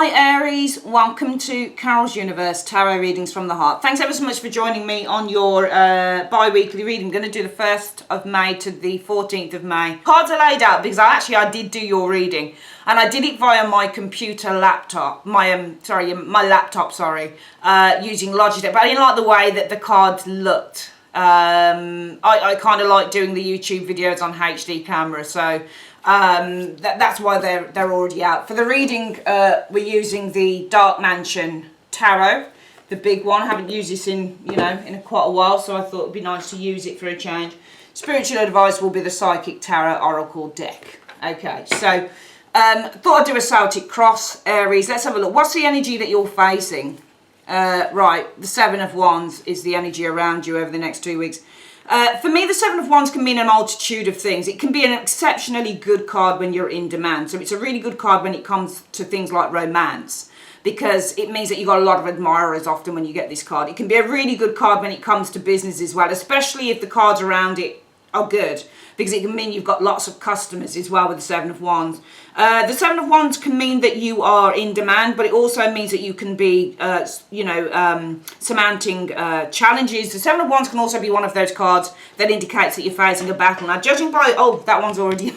Hi Aries, welcome to Carol's Universe Tarot Readings from the Heart. Thanks ever so much for joining me on your bi-weekly reading. I'm going to do the 1st of May to the 14th of May. Cards are laid out because I did do your reading, and I did it via my computer laptop, my laptop, using Logitech, but I didn't like the way that the cards looked. I kind of like doing the YouTube videos on HD camera, so that's why they're already out. For the reading, we're using the Dark Mansion Tarot, the big one. I haven't used this in quite a while, so I thought it'd be nice to use it for a change. Spiritual advice will be the Psychic Tarot Oracle deck. Okay, so thought I'd do a Celtic cross, Aries. Let's have a look. What's the energy that you're facing? Right, the Seven of Wands is the energy around you over the next 2 weeks. For me, the Seven of Wands can mean a multitude of things. It can be an exceptionally good card when you're in demand. So it's a really good card when it comes to things like romance, because it means that you've got a lot of admirers often when you get this card. It can be a really good card when it comes to business as well, especially if the cards around it are good, because it can mean you've got lots of customers as well with the Seven of Wands. The Seven of Wands can mean that you are in demand, but it also means that you can be, surmounting challenges. The Seven of Wands can also be one of those cards that indicates that you're facing a battle. Now, judging by, that one's already,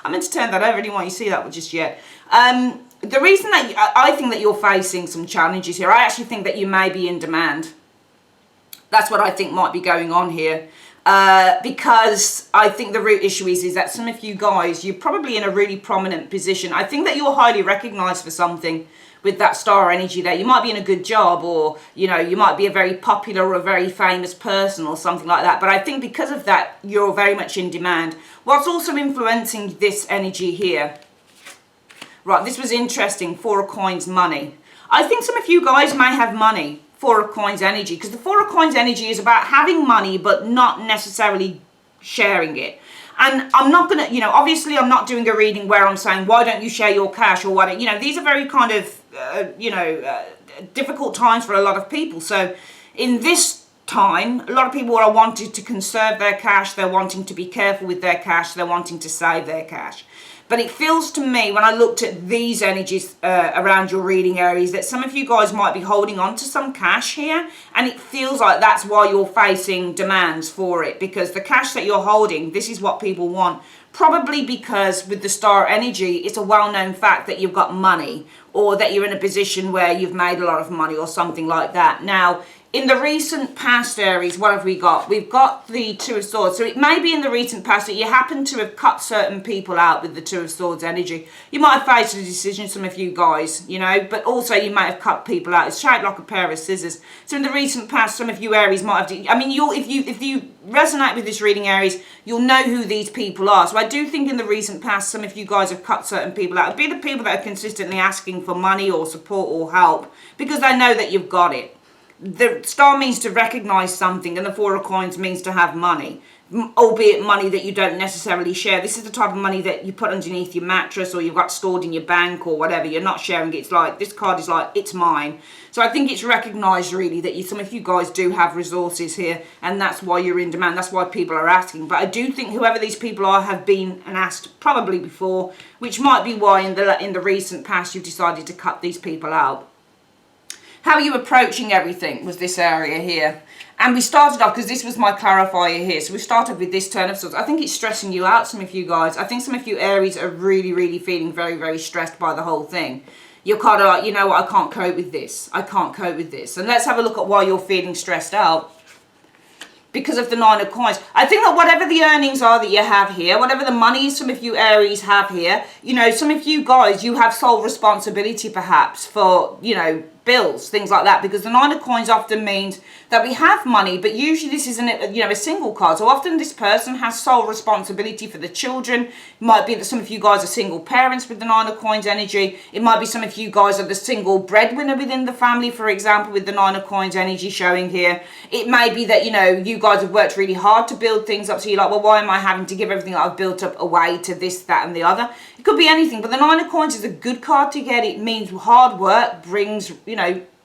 I meant to turn that over, I didn't want you to see that just yet. The reason that I think that you're facing some challenges here, I actually think that you may be in demand. That's what I think might be going on here. Because I think the root issue is that some of you guys, you're probably in a really prominent position. I think that you're highly recognized for something with that star energy there. You might be in a good job, or, you might be a very popular or a very famous person or something like that. But I think because of that, you're very much in demand. What's also influencing this energy here? Right, this was interesting. Four of Coins, money. I think some of you guys may have money. Four of Coins energy, because the Four of Coins energy is about having money but not necessarily sharing it. And I'm not gonna, obviously I'm not doing a reading where I'm saying why don't you share your cash, or why don't, these are very kind of difficult times for a lot of people. So in this time, a lot of people are wanting to conserve their cash, they're wanting to be careful with their cash, they're wanting to save their cash. But it feels to me, when I looked at these energies around your reading, Aries, that some of you guys might be holding on to some cash here. And it feels like that's why you're facing demands for it. Because the cash that you're holding, this is what people want. Probably because with the star energy, it's a well-known fact that you've got money, or that you're in a position where you've made a lot of money or something like that. Now, in the recent past, Aries, what have we got? We've got the Two of Swords. So it may be in the recent past that you happen to have cut certain people out with the Two of Swords energy. You might have faced a decision, some of you guys, but also you might have cut people out. It's shaped like a pair of scissors. So in the recent past, some of you Aries might have, if you resonate with this reading, Aries, you'll know who these people are. So I do think in the recent past, some of you guys have cut certain people out. It'd be the people that are consistently asking for money or support or help, because they know that you've got it. The star means to recognize something, and the Four of Coins means to have money, albeit money that you don't necessarily share. This is the type of money that you put underneath your mattress, or you've got stored in your bank or whatever. You're not sharing it. It's like, this card is like, it's mine. So I think it's recognized really that some of you guys do have resources here, and that's why you're in demand. That's why people are asking. But I do think whoever these people are have been and asked probably before, which might be why in the recent past you've decided to cut these people out. How are you approaching everything was this area here. And we started off, because this was my clarifier here, so we started with this Ten of Swords. I think it's stressing you out, some of you guys. I think some of you Aries are really, really feeling very, very stressed by the whole thing. You're kind of like, you know what, I can't cope with this. I can't cope with this. And let's have a look at why you're feeling stressed out. Because of the Nine of Coins. I think that whatever the earnings are that you have here, whatever the money some of you Aries have here, some of you guys, you have sole responsibility perhaps for, bills, things like that, because the Nine of Coins often means that we have money, but usually this isn't a single card. So often this person has sole responsibility for the children. It might be that some of you guys are single parents with the Nine of Coins energy. It might be some of you guys are the single breadwinner within the family, for example, with the Nine of Coins energy showing here. It may be that you guys have worked really hard to build things up, so you're like, well, why am I having to give everything that I've built up away to this, that and the other? It could be anything, but the Nine of Coins is a good card to get. It means hard work brings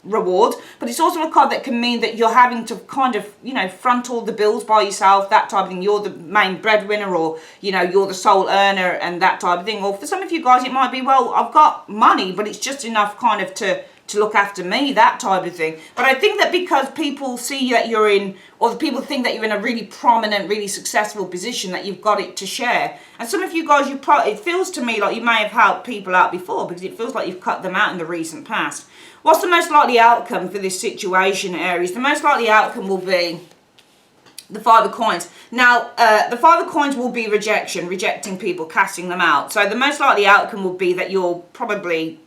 reward, but it's also a card that can mean that you're having to kind of, you know, front all the bills by yourself, that type of thing. You're the main breadwinner, or, you know, you're the sole earner and that type of thing. Or for some of you guys, it might be, well, I've got money, but it's just enough kind of to look after me, that type of thing. But I think that because people see that you're in, or the people think that you're in a really prominent, really successful position, that you've got it to share. And some of you guys, it feels to me like you may have helped people out before, because it feels like you've cut them out in the recent past. What's the most likely outcome for this situation, Aries? The most likely outcome will be the Five of Coins. Now, the Five of Coins will be rejecting people, casting them out. So the most likely outcome will be that you'll probably...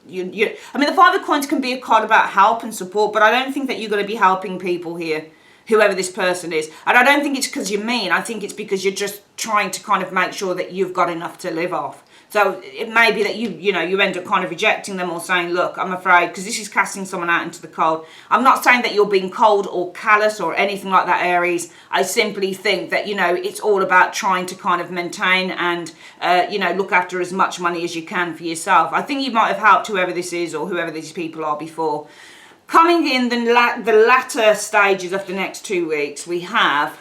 I mean, the Five of Coins can be a card about help and support, but I don't think that you're going to be helping people here, whoever this person is. And I don't think it's because you're mean. I think it's because you're just trying to kind of make sure that you've got enough to live off. So it may be that you end up kind of rejecting them, or saying, look, I'm afraid, because this is casting someone out into the cold. I'm not saying that you're being cold or callous or anything like that, Aries. I simply think that, you know, it's all about trying to kind of maintain and, you know, look after as much money as you can for yourself. I think you might have helped whoever this is or whoever these people are before. Coming in the latter stages of the next 2 weeks, we have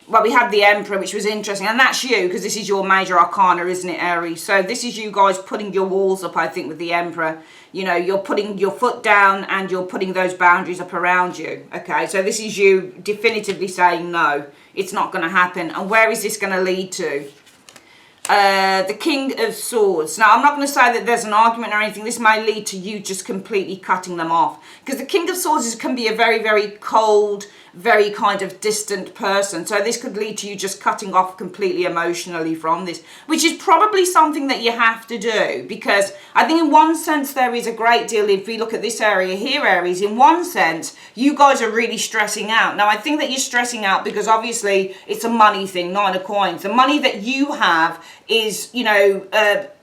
the Emperor, which was interesting, and that's you, because this is your major arcana, isn't it, Aries? So this is you guys putting your walls up, I think, with the Emperor. You know, you're putting your foot down and you're putting those boundaries up around you, okay? So this is you definitively saying, no, it's not going to happen. And where is this going to lead to? The King of Swords. Now, I'm not going to say that there's an argument or anything. This may lead to you just completely cutting them off. Because the King of Swords can be a very, very cold, very kind of distant person. So this could lead to you just cutting off completely emotionally from this, which is probably something that you have to do, because I think in one sense there is a great deal, if we look at this area here, Aries, in one sense you guys are really stressing out. Now I think that you're stressing out because obviously it's a money thing, Nine of Coins. The money that you have is, you know,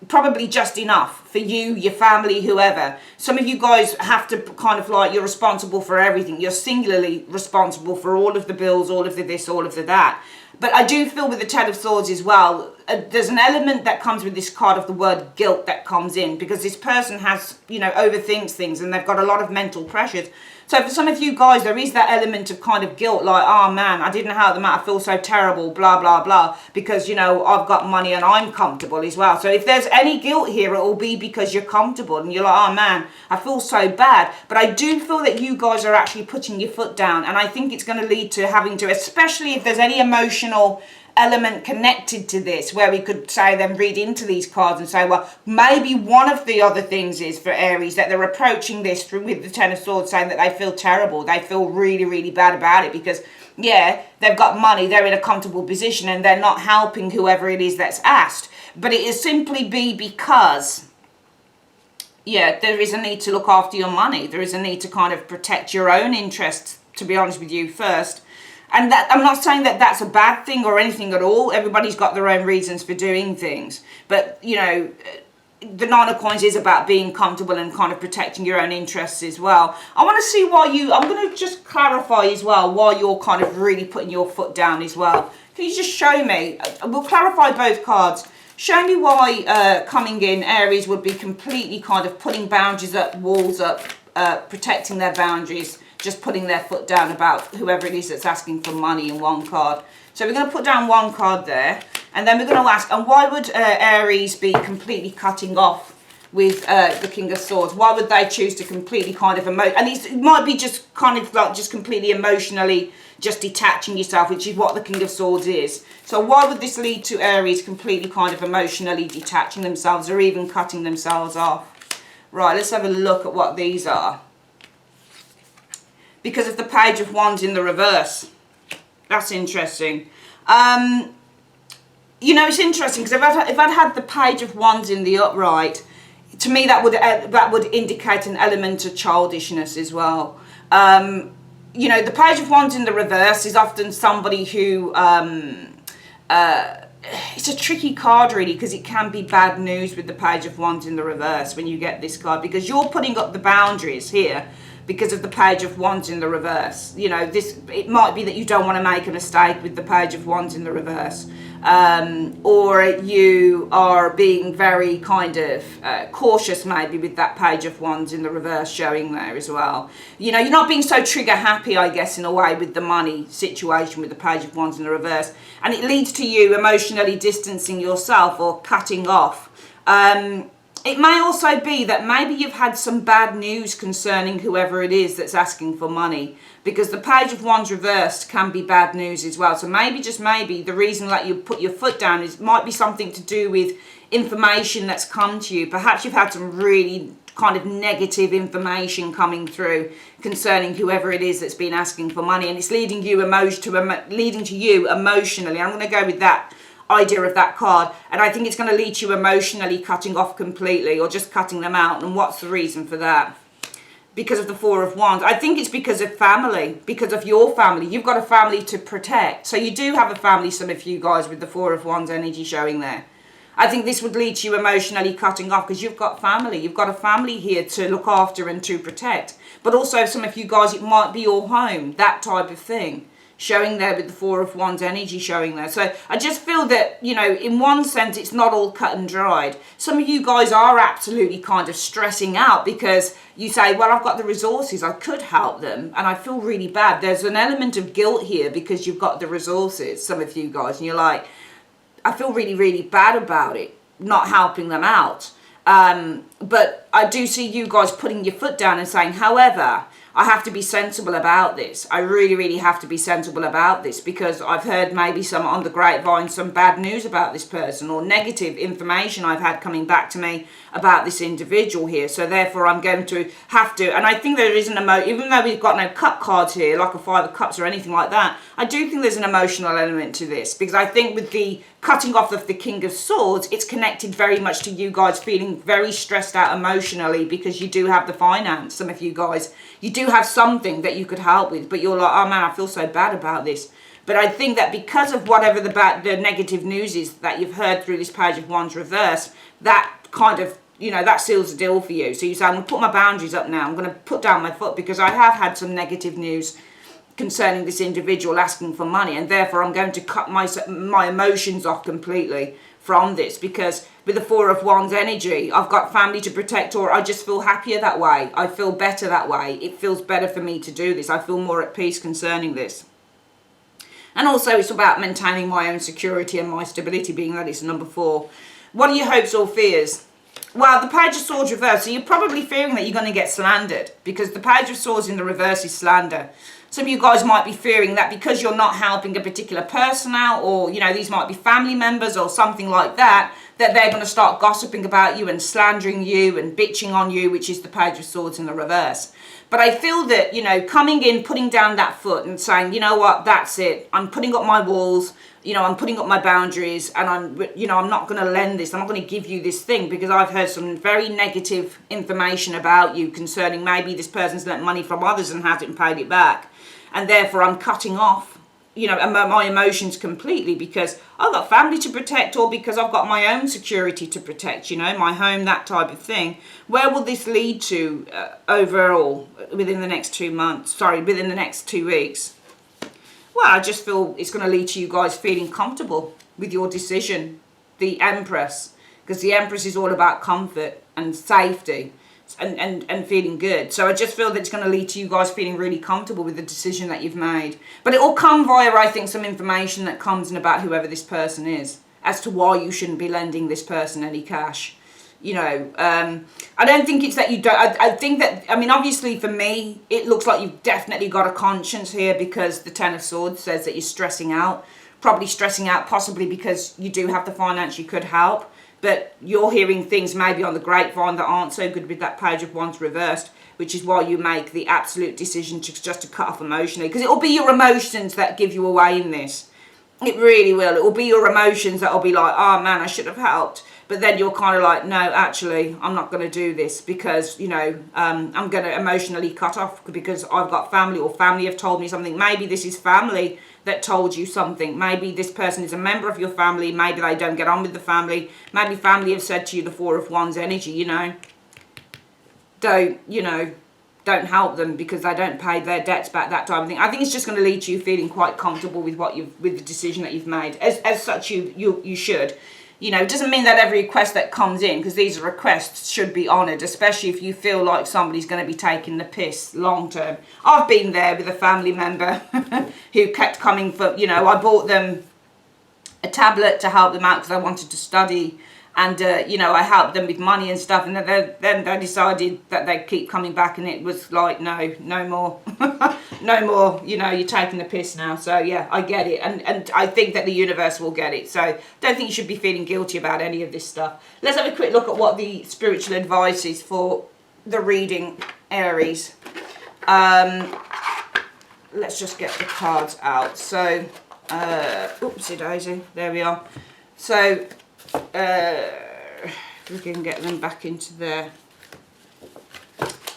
probably just enough for you, your family, whoever. Some of you guys have to kind of like, you're responsible for everything. You're singularly responsible for all of the bills, all of the this, all of the that. But I do feel with the Ten of Swords as well, there's an element that comes with this card of the word guilt that comes in, because this person has, you know, overthinks things and they've got a lot of mental pressures. So for some of you guys, there is that element of kind of guilt, like, oh man, I didn't help them out, I feel so terrible, blah, blah, blah, because, you know, I've got money and I'm comfortable as well. So if there's any guilt here, it will be because you're comfortable and you're like, oh man, I feel so bad. But I do feel that you guys are actually putting your foot down, and I think it's going to lead to having to, especially if there's any emotional element connected to this, where we could say, then read into these cards and say, well, maybe one of the other things is for Aries that they're approaching this through with the Ten of Swords, saying that they feel terrible, they feel really, really bad about it, because yeah, they've got money, they're in a comfortable position and they're not helping whoever it is that's asked. But it is simply because, yeah, there is a need to look after your money. There is a need to kind of protect your own interests, to be honest with you, first. And that, I'm not saying that that's a bad thing or anything at all. Everybody's got their own reasons for doing things. But, you know, the Nine of Coins is about being comfortable and kind of protecting your own interests as well. I want to see why I'm going to just clarify as well why you're kind of really putting your foot down as well. Can you just show me? We'll clarify both cards. Show me why coming in, Aries would be completely kind of putting boundaries up, walls up, protecting their boundaries, just putting their foot down about whoever it is that's asking for money in one card. So we're going to put down one card there, and then we're going to ask, and why would Aries be completely cutting off with the King of Swords? Why would they choose to completely kind of and it might be just kind of like just completely emotionally just detaching yourself, which is what the King of Swords is. So why would this lead to Aries completely kind of emotionally detaching themselves or even cutting themselves off? Right, let's have a look at what these are. Because of the Page of Wands in the reverse. That's interesting. You know, it's interesting because if I'd had the Page of Wands in the upright, to me that would indicate an element of childishness as well. You know, the Page of Wands in the reverse is often somebody who it's a tricky card really, because it can be bad news with the Page of Wands in the reverse when you get this card, because you're putting up the boundaries here because of the Page of Wands in the reverse. You know, it might be that you don't want to make a mistake with the Page of Wands in the reverse. or you are being very kind of cautious maybe with that Page of Wands in the reverse showing there as well. You know, you're not being so trigger happy, I guess, in a way with the money situation with the Page of Wands in the reverse, and it leads to you emotionally distancing yourself or cutting off. It may also be that maybe you've had some bad news concerning whoever it is that's asking for money, because the Page of Wands reversed can be bad news as well. So maybe, just maybe, the reason that you put your foot down is might be something to do with information that's come to you. Perhaps you've had some really kind of negative information coming through concerning whoever it is that's been asking for money, and it's leading you emotionally. I'm going to go with that idea of that card, and I think it's going to lead to you emotionally cutting off completely or just cutting them out. And what's the reason for that? Because of the Four of Wands. I think it's because of family, because of your family. You've got a family to protect. So you do have a family, some of you guys, with the Four of Wands energy showing there. I think this would lead to you emotionally cutting off because you've got family. You've got a family here to look after and to protect. But also some of you guys, it might be your home, that type of thing, showing there with the Four of Wands energy showing there. So I just feel that, you know, in one sense, it's not all cut and dried. Some of you guys are absolutely kind of stressing out because you say, well, I've got the resources, I could help them, and I feel really bad. There's an element of guilt here because you've got the resources, some of you guys, and you're like, I feel really, really bad about it, not helping them out. But I do see you guys putting your foot down and saying, however, I have to be sensible about this. I really, really have to be sensible about this because I've heard maybe some on the grapevine, some bad news about this person or negative information I've had coming back to me about this individual here. So therefore I'm going to have to, and I think there is even though we've got no cup cards here, like a Five of Cups or anything like that, I do think there's an emotional element to this because I think with the cutting off of the King of Swords, it's connected very much to you guys feeling very stressed out emotionally because you do have the finance. Some of you guys, you do have something that you could help with, but you're like, oh man, I feel so bad about this. But I think that because of whatever the negative news is that you've heard through this Page of Wands reverse, that kind of, you know, that seals the deal for you. So you say, I'm going to put my boundaries up now. I'm going to put down my foot because I have had some negative news concerning this individual asking for money, and therefore I'm going to cut my emotions off completely from this because with the Four of Wands energy, I've got family to protect, or I just feel happier that way. I feel better that way. It feels better for me to do this. I feel more at peace concerning this. And also it's about maintaining my own security and my stability, being that it's number 4. What are your hopes or fears? Well, the Page of Swords reverse, so you're probably fearing that you're going to get slandered because the Page of Swords in the reverse is slander. Some of you guys might be fearing that because you're not helping a particular person out, or, you know, these might be family members or something like that, that they're going to start gossiping about you and slandering you and bitching on you, which is the Page of Swords in the reverse. But I feel that, you know, coming in, putting down that foot and saying, you know what, that's it. I'm putting up my walls, you know, I'm putting up my boundaries, and I'm not going to lend this. I'm not going to give you this thing because I've heard some very negative information about you concerning maybe this person's lent money from others and hasn't paid it back. And therefore I'm cutting off, you know, my emotions completely because I've got family to protect, or because I've got my own security to protect, you know, my home, that type of thing. Where will this lead to overall within the next 2 months? Within the next 2 weeks? Well, I just feel it's going to lead to you guys feeling comfortable with your decision. The Empress, because the Empress is all about comfort and safety. And feeling good. So I just feel that it's going to lead to you guys feeling really comfortable with the decision that you've made. But it will come via, I think, some information that comes in about whoever this person is as to why you shouldn't be lending this person any cash. You know, I don't think it's that you don't. I think that, I mean, obviously for me, it looks like you've definitely got a conscience here because the Ten of Swords says that you're stressing out. Probably stressing out possibly because you do have the finance you could help. But you're hearing things maybe on the grapevine that aren't so good with that Page of Wands reversed, which is why you make the absolute decision just to cut off emotionally. Because it will be your emotions that give you away in this. It really will. It will be your emotions that will be like, oh man, I should have helped. But then you're kind of like, no, actually, I'm not going to do this because, you know, I'm going to emotionally cut off because I've got family, or family have told me something. Maybe this is family that told you something. Maybe this person is a member of your family. Maybe they don't get on with the family. Maybe family have said to you the Four of Wands energy, you know, don't, you know, don't help them because they don't pay their debts back, that type of thing. I think it's just going to lead to you feeling quite comfortable with with the decision that you've made. As such, you should. You know, it doesn't mean that every request that comes in, because these are requests, should be honoured, especially if you feel like somebody's going to be taking the piss long term. I've been there with a family member who kept coming for, you know, I bought them a tablet to help them out because I wanted to study, and you know, I helped them with money and stuff, and then they decided that they'd keep coming back, and it was like, no more. No more, you know, you're taking the piss now. So yeah, I get it, and I think that the universe will get it. So don't think you should be feeling guilty about any of this stuff. Let's have a quick look at what the spiritual advice is for the reading, Aries. Let's just get the cards out. So oopsie daisy, there we are. So we can get them back into there.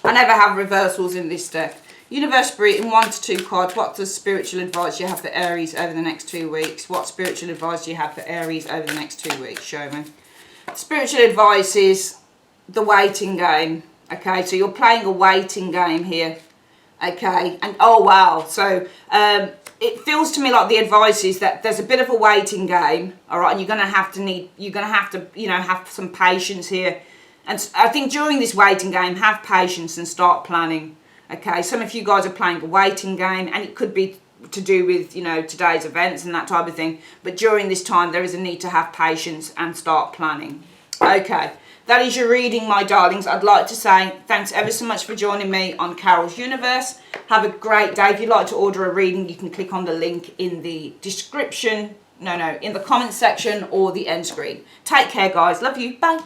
I never have reversals in this deck. Universe Spirit, in 1 to 2 cards, what's the spiritual advice you have for Aries over the next 2 weeks? What spiritual advice do you have for Aries over the next 2 weeks? Show me. Spiritual advice is the waiting game. Okay, so you're playing a waiting game here. Okay, and oh wow, so it feels to me like the advice is that there's a bit of a waiting game, all right, and you're gonna have to, you know, have some patience here. And I think during this waiting game, have patience and start planning. Okay, some of you guys are playing a waiting game, and it could be to do with, you know, today's events and that type of thing. But during this time, there is a need to have patience and start planning. Okay, that is your reading, my darlings. I'd like to say thanks ever so much for joining me on Carol's Universe. Have a great day. If you'd like to order a reading, you can click on the link in the description. In the comment section or the end screen. Take care, guys. Love you. Bye.